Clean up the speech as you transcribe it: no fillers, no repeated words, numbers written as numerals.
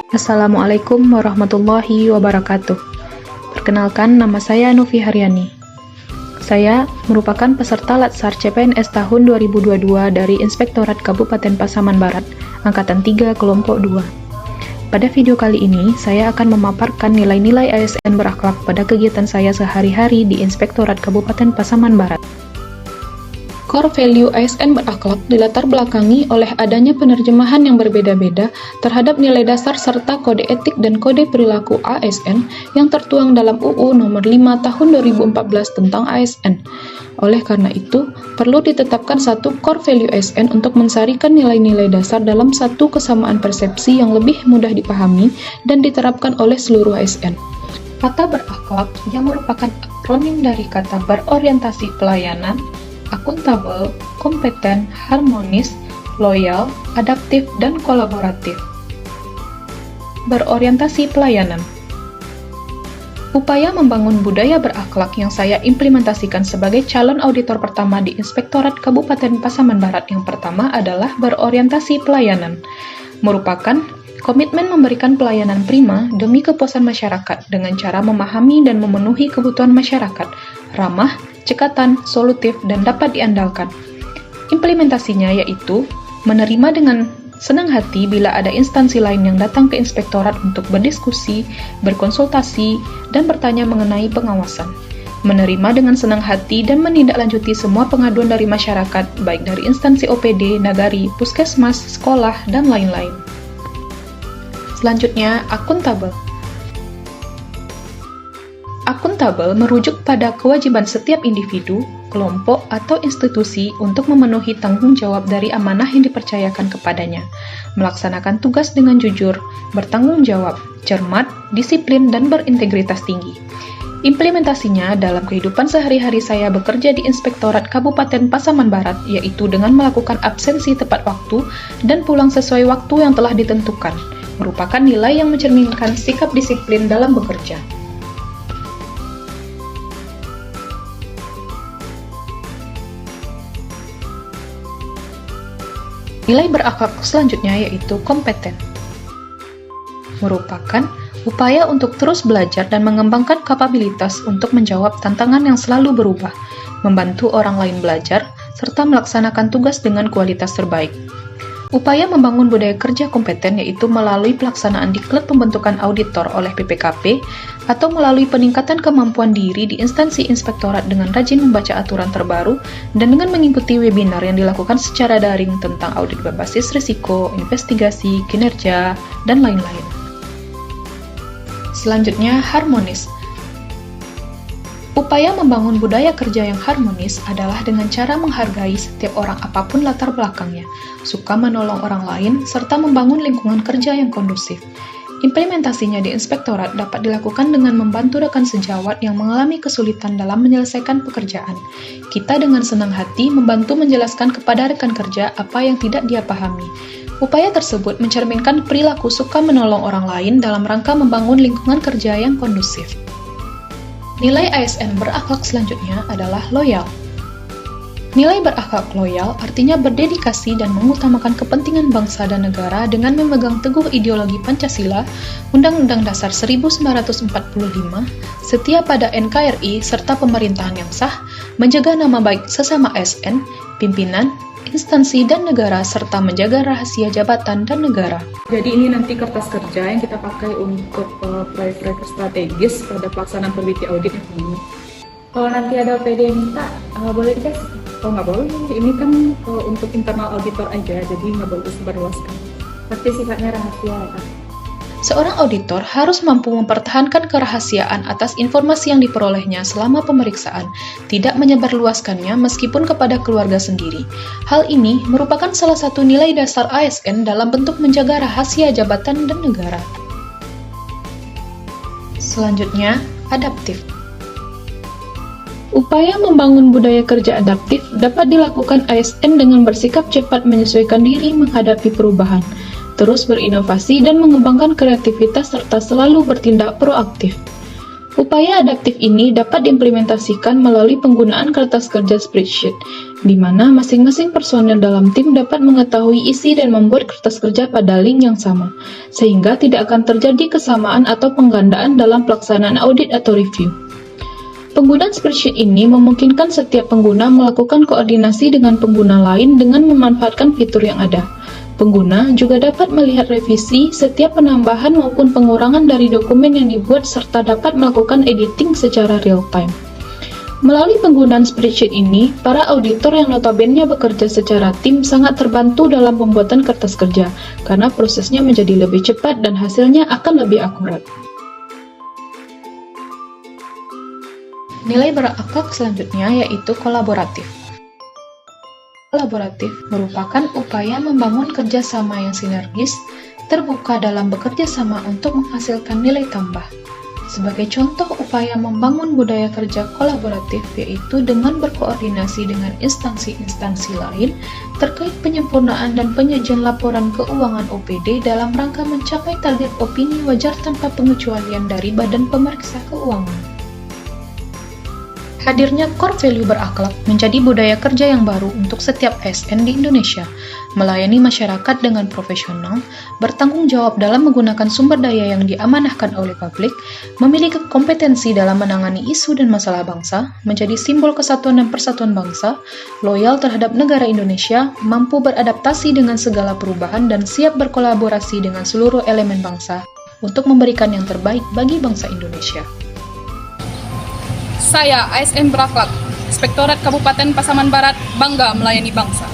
Assalamualaikum warahmatullahi wabarakatuh. Perkenalkan, nama saya Novi Haryani. Saya merupakan peserta Latsar CPNS tahun 2022 dari Inspektorat Kabupaten Pasaman Barat, Angkatan 3, Kelompok 2. Pada video kali ini, saya akan memaparkan nilai-nilai ASN berakhlak pada kegiatan saya sehari-hari di Inspektorat Kabupaten Pasaman Barat. Core value ASN berakhlak dilatar belakangi oleh adanya penerjemahan yang berbeda-beda terhadap nilai dasar serta kode etik dan kode perilaku ASN yang tertuang dalam UU Nomor 5 Tahun 2014 tentang ASN. Oleh karena itu, perlu ditetapkan satu core value ASN untuk mensarikan nilai-nilai dasar dalam satu kesamaan persepsi yang lebih mudah dipahami dan diterapkan oleh seluruh ASN. Kata berakhlak yang merupakan akronim dari kata berorientasi pelayanan, akuntabel, kompeten, harmonis, loyal, adaptif, dan kolaboratif. Berorientasi pelayanan. Upaya membangun budaya berakhlak yang saya implementasikan sebagai calon auditor pertama di Inspektorat Kabupaten Pasaman Barat yang pertama adalah berorientasi pelayanan, merupakan komitmen memberikan pelayanan prima demi kepuasan masyarakat dengan cara memahami dan memenuhi kebutuhan masyarakat, ramah, cekatan, solutif, dan dapat diandalkan. Implementasinya yaitu menerima dengan senang hati bila ada instansi lain yang datang ke inspektorat untuk berdiskusi, berkonsultasi, dan bertanya mengenai pengawasan. Menerima dengan senang hati dan menindaklanjuti semua pengaduan dari masyarakat, baik dari instansi OPD, nagari, puskesmas, sekolah, dan lain-lain. Selanjutnya, akuntabel. Akuntabel merujuk pada kewajiban setiap individu, kelompok, atau institusi untuk memenuhi tanggung jawab dari amanah yang dipercayakan kepadanya, melaksanakan tugas dengan jujur, bertanggung jawab, cermat, disiplin, dan berintegritas tinggi. Implementasinya dalam kehidupan sehari-hari saya bekerja di Inspektorat Kabupaten Pasaman Barat, yaitu dengan melakukan absensi tepat waktu dan pulang sesuai waktu yang telah ditentukan, merupakan nilai yang mencerminkan sikap disiplin dalam bekerja. Nilai berakhlak selanjutnya yaitu kompeten. Merupakan upaya untuk terus belajar dan mengembangkan kapabilitas untuk menjawab tantangan yang selalu berubah, membantu orang lain belajar, serta melaksanakan tugas dengan kualitas terbaik. Upaya membangun budaya kerja kompeten yaitu melalui pelaksanaan diklat pembentukan auditor oleh PPKP atau melalui peningkatan kemampuan diri di instansi inspektorat dengan rajin membaca aturan terbaru dan dengan mengikuti webinar yang dilakukan secara daring tentang audit berbasis risiko, investigasi, kinerja, dan lain-lain. Selanjutnya, harmonis. Upaya membangun budaya kerja yang harmonis adalah dengan cara menghargai setiap orang apapun latar belakangnya, suka menolong orang lain, serta membangun lingkungan kerja yang kondusif. Implementasinya di inspektorat dapat dilakukan dengan membantu rekan sejawat yang mengalami kesulitan dalam menyelesaikan pekerjaan. Kita dengan senang hati membantu menjelaskan kepada rekan kerja apa yang tidak dia pahami. Upaya tersebut mencerminkan perilaku suka menolong orang lain dalam rangka membangun lingkungan kerja yang kondusif. Nilai ASN berakhlak selanjutnya adalah loyal. Nilai berakhlak loyal artinya berdedikasi dan mengutamakan kepentingan bangsa dan negara dengan memegang teguh ideologi Pancasila, Undang-Undang Dasar 1945, setia pada NKRI serta pemerintahan yang sah, menjaga nama baik sesama ASN, pimpinan, instansi dan negara, serta menjaga rahasia jabatan dan negara. Jadi ini nanti kertas kerja yang kita pakai untuk proyek-proyek strategis pada pelaksanaan peneliti audit ini. Kalau nanti ada OPD yang minta, boleh dikasih? Oh nggak boleh, ini kan untuk internal auditor aja, jadi nggak boleh disebarluaskan. Pasti sifatnya rahasia ya Kak? Seorang auditor harus mampu mempertahankan kerahasiaan atas informasi yang diperolehnya selama pemeriksaan, tidak menyebarluaskannya meskipun kepada keluarga sendiri. Hal ini merupakan salah satu nilai dasar ASN dalam bentuk menjaga rahasia jabatan dan negara. Selanjutnya, adaptif. Upaya membangun budaya kerja adaptif dapat dilakukan ASN dengan bersikap cepat menyesuaikan diri menghadapi perubahan, terus berinovasi dan mengembangkan kreativitas serta selalu bertindak proaktif. Upaya adaptif ini dapat diimplementasikan melalui penggunaan kertas kerja spreadsheet, di mana masing-masing personel dalam tim dapat mengetahui isi dan membuat kertas kerja pada link yang sama, sehingga tidak akan terjadi kesamaan atau penggandaan dalam pelaksanaan audit atau review. Penggunaan spreadsheet ini memungkinkan setiap pengguna melakukan koordinasi dengan pengguna lain dengan memanfaatkan fitur yang ada. Pengguna juga dapat melihat revisi setiap penambahan maupun pengurangan dari dokumen yang dibuat serta dapat melakukan editing secara real-time. Melalui penggunaan spreadsheet ini, para auditor yang notabene bekerja secara tim sangat terbantu dalam pembuatan kertas kerja, karena prosesnya menjadi lebih cepat dan hasilnya akan lebih akurat. Nilai berakhlak selanjutnya yaitu kolaboratif. Kolaboratif merupakan upaya membangun kerjasama yang sinergis, terbuka dalam bekerja sama untuk menghasilkan nilai tambah. Sebagai contoh upaya membangun budaya kerja kolaboratif yaitu dengan berkoordinasi dengan instansi-instansi lain terkait penyempurnaan dan penyajian laporan keuangan OPD dalam rangka mencapai target opini wajar tanpa pengecualian dari Badan Pemeriksa Keuangan. Hadirnya core value berakhlak menjadi budaya kerja yang baru untuk setiap ASN di Indonesia, melayani masyarakat dengan profesional, bertanggung jawab dalam menggunakan sumber daya yang diamanahkan oleh publik, memiliki kompetensi dalam menangani isu dan masalah bangsa, menjadi simbol kesatuan dan persatuan bangsa, loyal terhadap negara Indonesia, mampu beradaptasi dengan segala perubahan dan siap berkolaborasi dengan seluruh elemen bangsa untuk memberikan yang terbaik bagi bangsa Indonesia. Saya ASN Berakhlak, Inspektorat Kabupaten Pasaman Barat, bangga melayani bangsa.